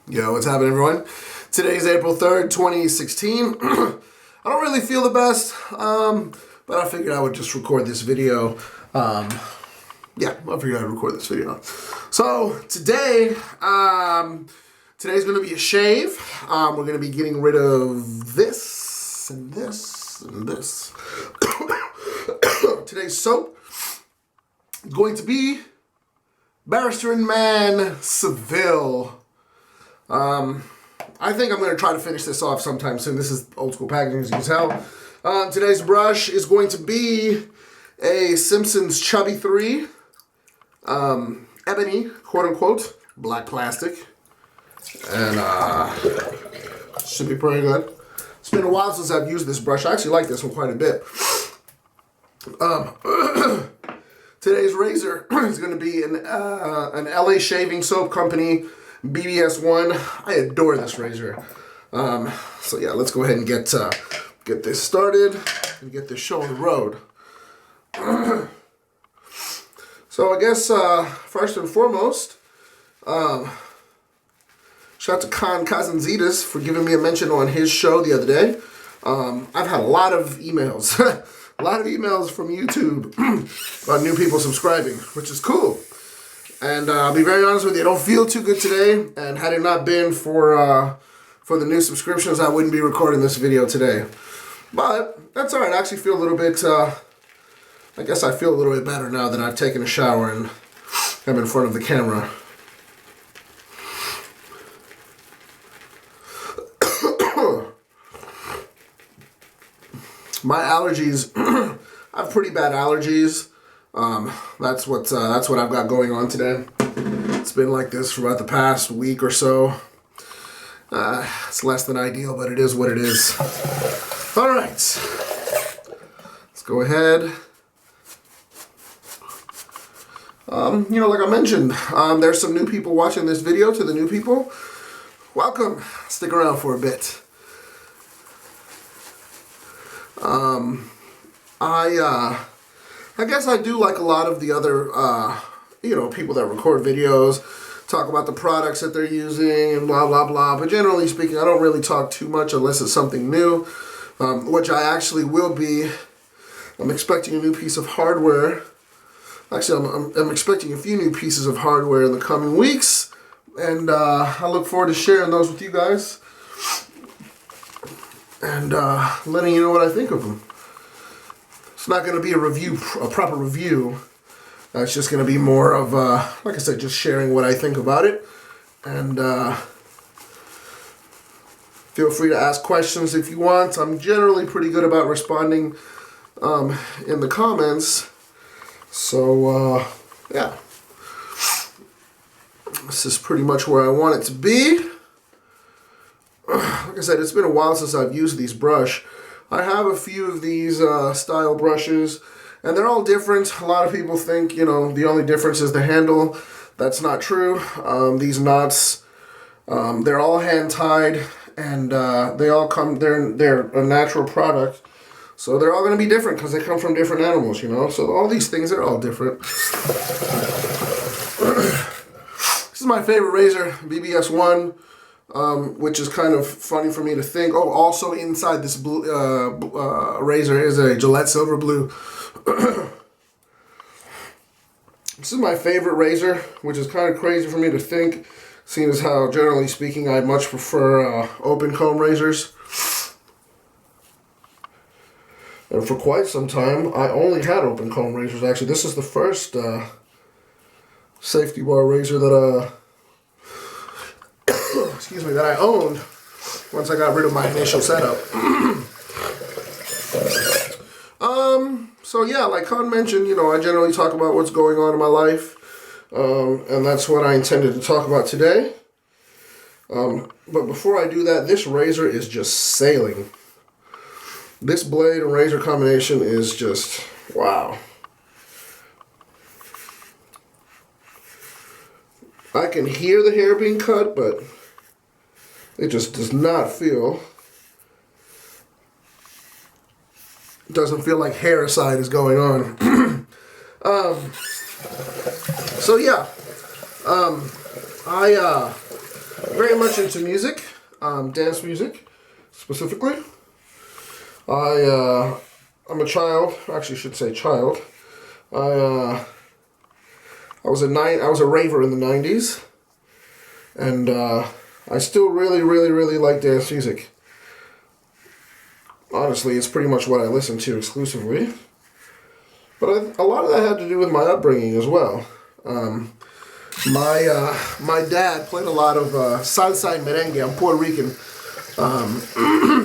Yo, what's happening, everyone? Today's April 3rd, 2016. I don't really feel the best, but I figured I would just record this video. I figured I'd record this video. So, today's going to be a shave. We're going to be getting rid of this and this and this. Today's soap is going to be Barrister and Mann Seville. I think I'm going to try to finish this off sometime soon. This is old school packaging, as you can tell. Today's brush is going to be a Simpson's Chubby 3, ebony, quote unquote, black plastic, and should be pretty good. It's been a while since I've used this brush. I actually like this one quite a bit. Today's razor is going to be an LA shaving soap company, BBS1. I adore this razor. So yeah, let's go ahead and get this started and get this show on the road. So I guess first and foremost, shout out to Kazanzitas for giving me a mention on his show the other day. I've had a lot of emails, a lot of emails from YouTube about new people subscribing, which is cool. And I'll be very honest with you, I don't feel too good today, and had it not been for the new subscriptions, I wouldn't be recording this video today. But that's alright, I actually feel a little bit, I guess I feel a little bit better now that I've taken a shower and I'm in front of the camera. My allergies, I have pretty bad allergies. That's what I've got going on today. It's been like this for about the past week or so. It's less than ideal, but it is what it is. All right, let's go ahead. Like I mentioned, there's some new people watching this video. To the new people, welcome. Stick around for a bit. I guess I do like a lot of the other, people that record videos, talk about the products that they're using and blah, blah, blah. But generally speaking, I don't really talk too much unless it's something new, which I actually will be. I'm expecting a new piece of hardware. Actually, I'm expecting a few new pieces of hardware in the coming weeks. And I look forward to sharing those with you guys and letting you know what I think of them. It's not going to be a proper review. It's just going to be more of, like I said, just sharing what I think about it. And feel free to ask questions if you want. I'm generally pretty good about responding in the comments. So, yeah. This is pretty much where I want it to be. Like I said, it's been a while since I've used these brush. I have a few of these style brushes, and they're all different. A lot of people think, the only difference is the handle. That's not true. These knots, they're all hand-tied, and they all come, they're a natural product. So they're all going to be different because they come from different animals, So all these things are all different. This is my favorite razor, BBS1. Which is kind of funny for me to think. Oh, also inside this blue razor is a Gillette Silver Blue. This is my favorite razor, which is kind of crazy for me to think, seeing as how, generally speaking, I much prefer open comb razors. And for quite some time, I only had open comb razors. Actually, this is the first safety bar razor that that I owned once I got rid of my initial setup. So yeah, like Con mentioned, I generally talk about what's going on in my life, and that's what I intended to talk about today. But before I do that, this razor is just sailing. This blade and razor combination is just, wow. I can hear the hair being cut, but it just does not feel, doesn't feel like hairicide is going on. So yeah, I very very much into music, dance music specifically. I'm a child. Actually, I should say child. I was a raver in the 90s, and I still really like dance music. Honestly, it's pretty much what I listen to exclusively. But a lot of that had to do with my upbringing as well. My dad played a lot of salsa and merengue. I'm Puerto Rican.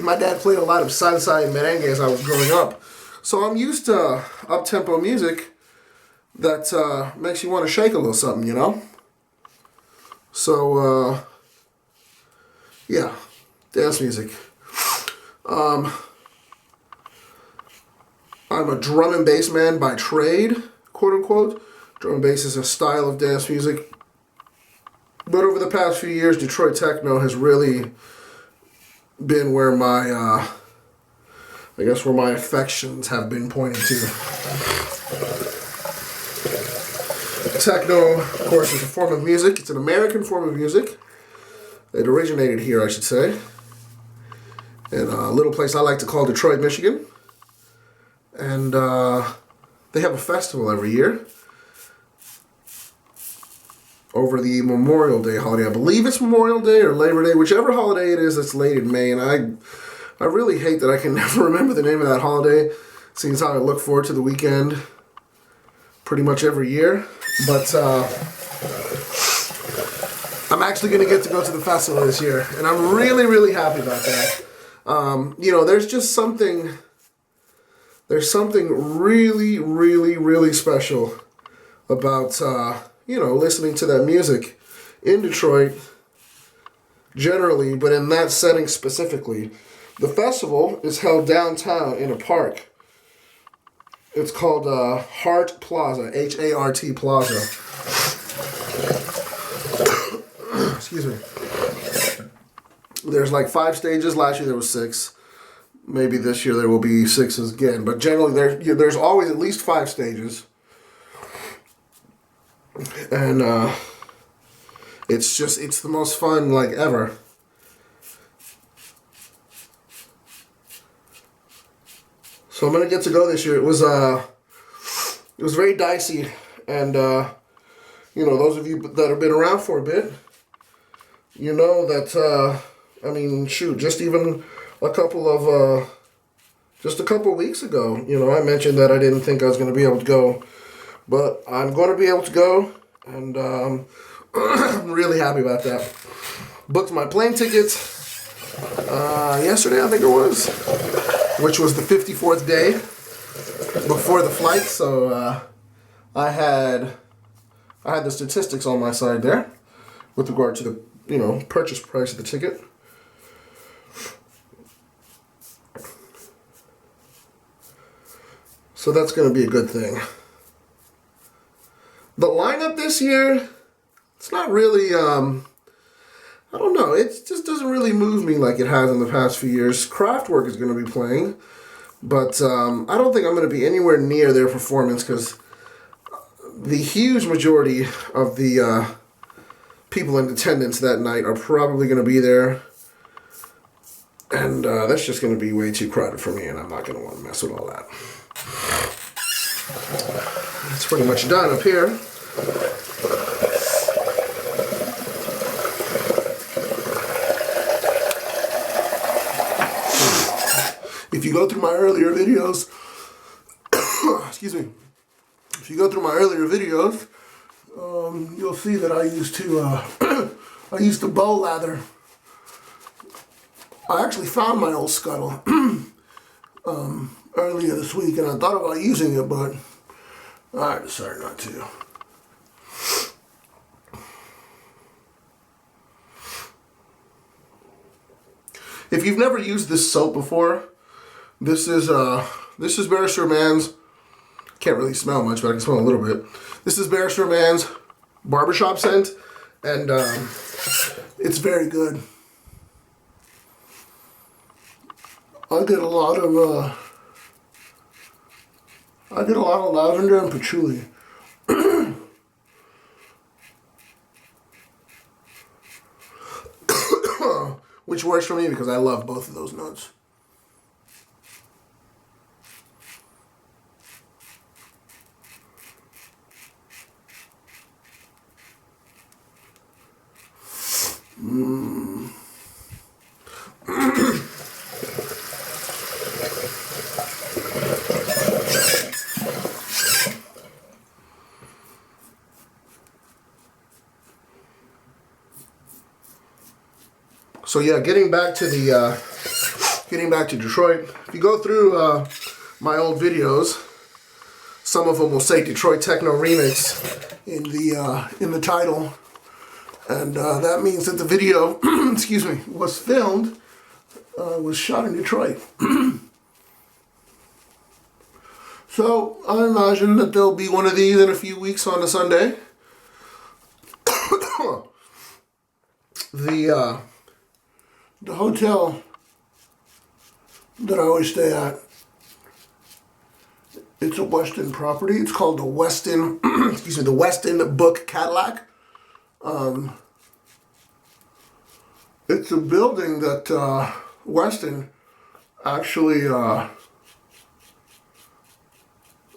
My dad played a lot of salsa and merengue as I was growing up. So I'm used to up-tempo music that makes you want to shake a little something, you know? So, yeah, dance music. I'm a drum and bass man by trade, quote unquote. Drum and bass is a style of dance music. But over the past few years, Detroit techno has really been where my, where my affections have been pointed to. Techno, of course, is a form of music. It's an American form of music. It originated here, I should say, in a little place I like to call Detroit, Michigan. And they have a festival every year over the Memorial Day holiday. I believe it's Memorial Day or Labor Day, whichever holiday it is that's late in May. And I really hate that I can never remember the name of that holiday, seeing as how I look forward to the weekend pretty much every year. But I'm actually going to get to go to the festival this year, and I'm really happy about that. There's just something... There's something really special about, listening to that music in Detroit generally, but in that setting specifically. The festival is held downtown in a park. It's called Hart Plaza, H-A-R-T Plaza. Excuse me. There's like 5 stages. Last year there was 6. Maybe this year there will be 6 again, but generally there's always at least 5 stages, and it's the most fun like ever. So I'm gonna get to go this year. It was very dicey, and those of you that have been around for a bit, you know that just even a couple weeks ago, I mentioned that I didn't think I was going to be able to go, but I'm going to be able to go, and I'm really happy about that. Booked my plane tickets yesterday, I think it was, which was the 54th day before the flight, so I had the statistics on my side there with regard to the purchase price of the ticket. So that's going to be a good thing. The lineup this year, it's not really, I don't know, it just doesn't really move me like it has in the past few years. Kraftwerk is going to be playing, but I don't think I'm going to be anywhere near their performance because the huge majority of the people in attendance that night are probably going to be there. And that's just going to be way too crowded for me, and I'm not going to want to mess with all that. It's pretty much done up here. If you go through my earlier videos, excuse me, if you go through my earlier videos, you'll see that I used to bow lather. I actually found my old scuttle earlier this week, and I thought about using it, but I decided not to. If you've never used this soap before, this is Barrister Mann's. Can't really smell much, but I can smell a little bit. This is Barrister Mann's barbershop scent, and it's very good. I get a lot of lavender and patchouli. which works for me because I love both of those notes. So yeah, getting back to Detroit. If you go through my old videos, some of them will say Detroit Techno Remix in the title, and that means that the video, excuse me, was filmed, was shot in Detroit. So I imagine that there'll be one of these in a few weeks on a Sunday. The hotel that I always stay at, it's a Westin property. It's called the Westin, excuse me, the Westin Book Cadillac. It's a building that Westin actually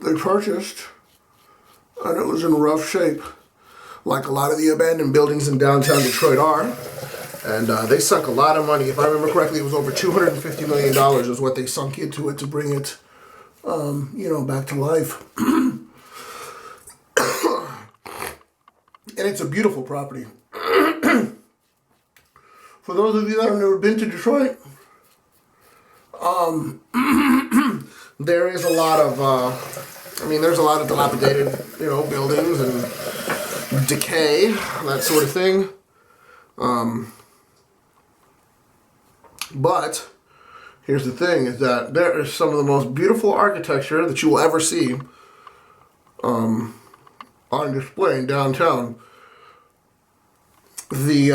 they purchased, and it was in rough shape, like a lot of the abandoned buildings in downtown Detroit are. And they sunk a lot of money. If I remember correctly, it was over $250 million is what they sunk into it to bring it, back to life. And it's a beautiful property. For those of you that have never been to Detroit, there is a lot of, there's a lot of dilapidated, buildings and decay, that sort of thing. But here's the thing, is that there is some of the most beautiful architecture that you will ever see on display in downtown. The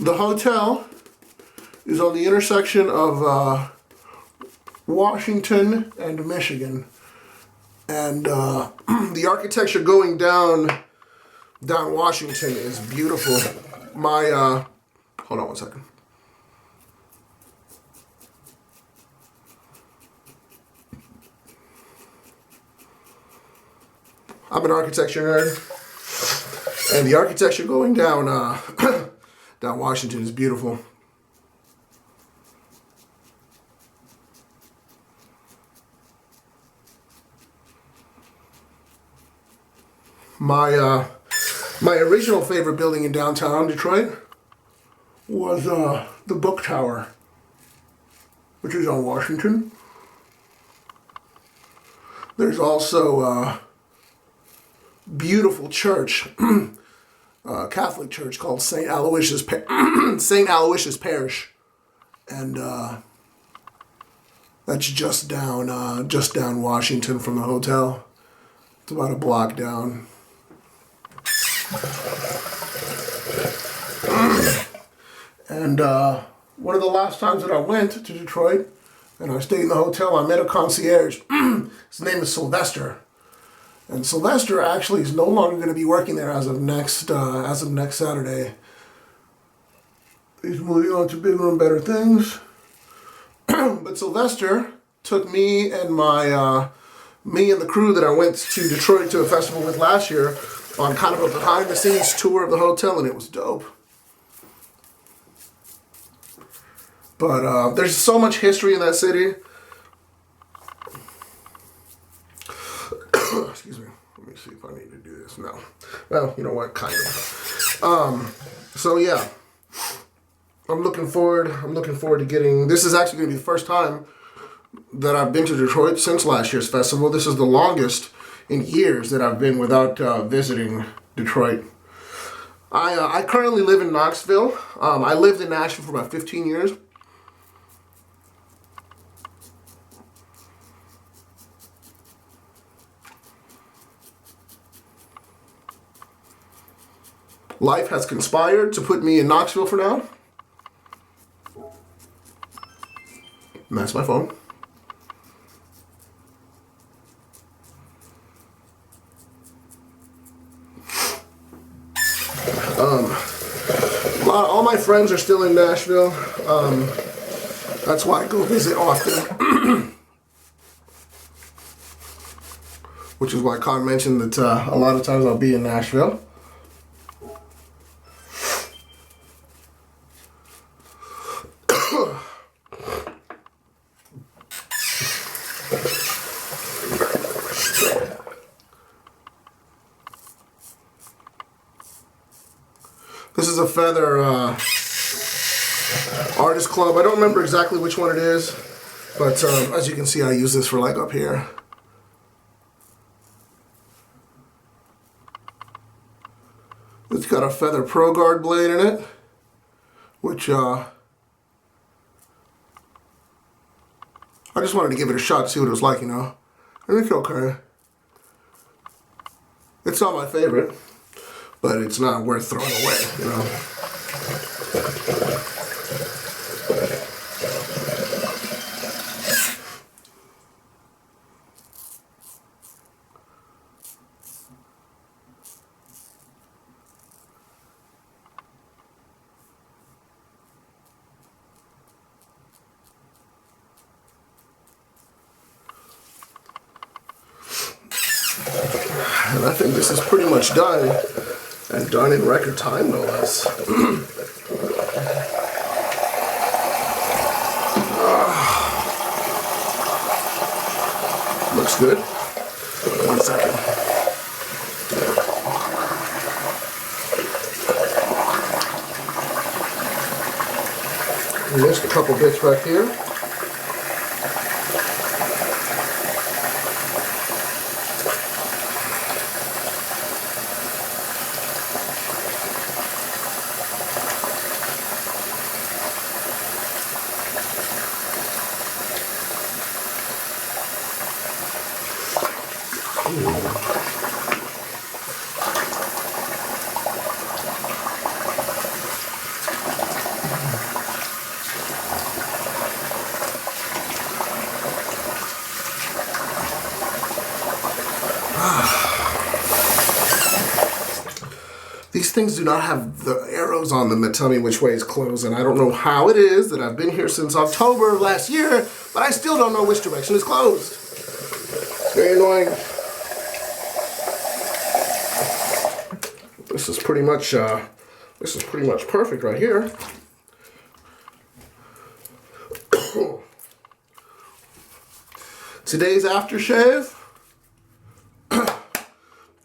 hotel is on the intersection of Washington and Michigan. And the architecture going down Washington is beautiful. Hold on one second. I'm an architecture nerd, and the architecture going down down Washington is beautiful. My original favorite building in downtown Detroit was the Book Tower, which is on Washington. There's also beautiful church, Catholic church called St. Aloysius Parish, and that's just down Washington from the hotel. It's about a block down. And one of the last times that I went to Detroit and I stayed in the hotel, I met a concierge. His name is Sylvester. And Sylvester actually is no longer going to be working there as of next Saturday. He's moving on to bigger and better things. But Sylvester took me and the crew that I went to Detroit to a festival with last year on kind of a behind the scenes tour of the hotel, and it was dope. But there's so much history in that city. Excuse me. Let me see if I need to do this now. Well, you know what? Kind of. So yeah, I'm looking forward to getting. This is actually going to be the first time that I've been to Detroit since last year's festival. This is the longest in years that I've been without visiting Detroit. I currently live in Knoxville. I lived in Nashville for about 15 years. Life has conspired to put me in Knoxville for now. And that's my phone. all my friends are still in Nashville. That's why I go visit often. Which is why Con mentioned that a lot of times I'll be in Nashville. This is a Feather Artist Club. I don't remember exactly which one it is, but as you can see, I use this for like up here. It's got a Feather Pro Guard blade in it, which I just wanted to give it a shot, see what it was like, you know. And it's okay. It's not my favorite, but it's not worth throwing away, you know. And I think this is pretty much done, and done in record time, no less. Looks good. 1 second. Missed a couple bits back here. These things do not have the arrows on them that tell me which way is closed, and I don't know how it is that I've been here since October of last year, but I still don't know which direction is closed. It's very annoying. This is pretty much perfect right here. Today's aftershave.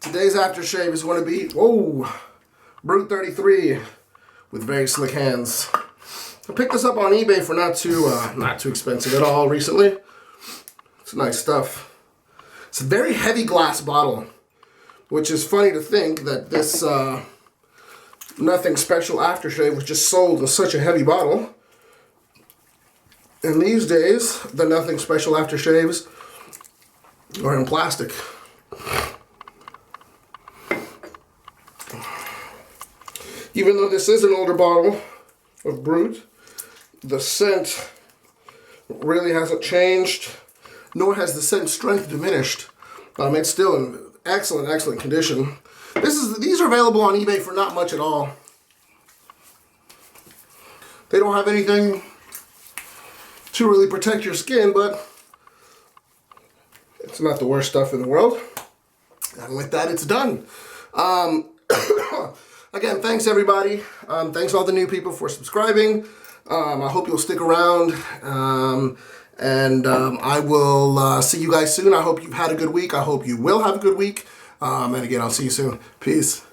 Today's aftershave is going to be, Brut 33 with very slick hands. I picked this up on eBay for not too expensive at all recently. It's nice stuff. It's a very heavy glass bottle, which is funny to think that this Nothing Special aftershave was just sold in such a heavy bottle. And these days, the Nothing Special aftershaves are in plastic. Even though this is an older bottle of Brut, the scent really hasn't changed, nor has the scent strength diminished. It's still in excellent condition. These are available on eBay for not much at all. They don't have anything to really protect your skin, but it's not the worst stuff in the world. And with that, it's done. Again, thanks everybody. Thanks all the new people for subscribing. I hope you'll stick around. I will see you guys soon. I hope you've had a good week. I hope you will have a good week. And again, I'll see you soon. Peace.